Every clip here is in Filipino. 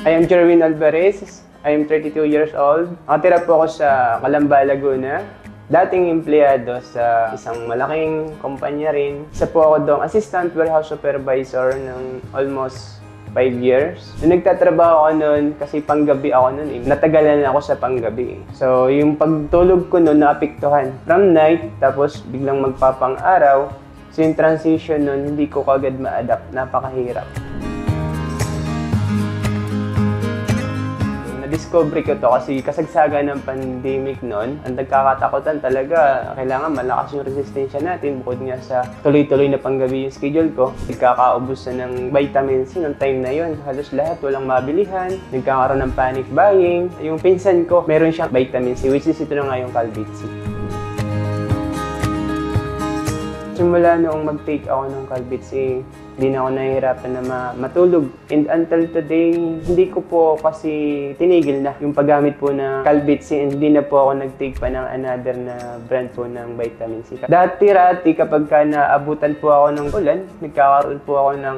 I am Jerwin Alvarez. I am 32 years old. Nakatira po ako sa Calamba, Laguna. Dating empleyado sa isang malaking kumpanya rin. Isa po ako doong assistant warehouse supervisor ng almost 5 years. Nung nagtatrabaho ako noon, kasi panggabi ako noon eh. Natagalan ako sa panggabi. So, yung pagtulog ko noon naapektuhan. From night, tapos biglang magpapang-araw. So, yung transition noon, hindi ko kagad ma-adapt. Napakahirap. Na-discover ko to kasi kasagsagan ng pandemic noon. Ang nagkakatakutan talaga, kailangan malakas yung resistensya natin bukod nga sa tuloy-tuloy na panggabi yung schedule ko. Nagkakaubos na ng vitamin C noong time na yon. Halos lahat walang mabilihan. Nagkakaroon ng panic buying. Yung pinsan ko, meron siyang vitamin C, which is ito na nga yung Calbit C. Simula noong mag-take ako ng Calbit C, hindi na ako nahihirapan na matulog. And until today, hindi ko po kasi tinigil na yung paggamit po ng Calbit C and hindi na po ako nag-take pa ng another na brand po ng vitamin C. Dati-rati kapag naabutan po ako ng ulan, nagkakaroon po ako ng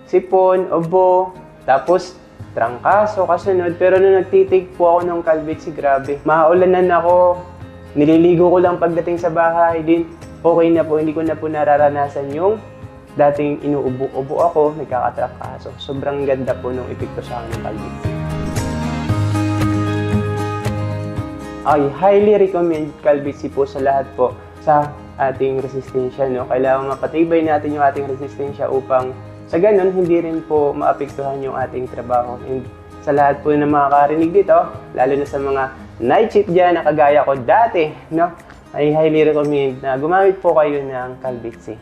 sipon, ubo, tapos trangkaso, kasunod. Pero nung nag-take po ako ng Calbit C, grabe. Maulanan ako, nililigo ko lang pagdating sa bahay din. Okay na po, hindi ko na po nararanasan yung dating inuubo-ubo ako, nagkakatrangkaso. Sobrang ganda po nung epekto sa akin ng Calbit C. I highly recommend Calbit C po sa lahat po sa ating resistensya. No? Kailangan mapatibay natin yung ating resistensya upang sa ganun, hindi rin po maapektuhan yung ating trabaho. And sa lahat po ng makakarinig dito, lalo na sa mga night shift dyan na kagaya ko dati, no? I highly recommend na gumamit po kayo ng Calbit C.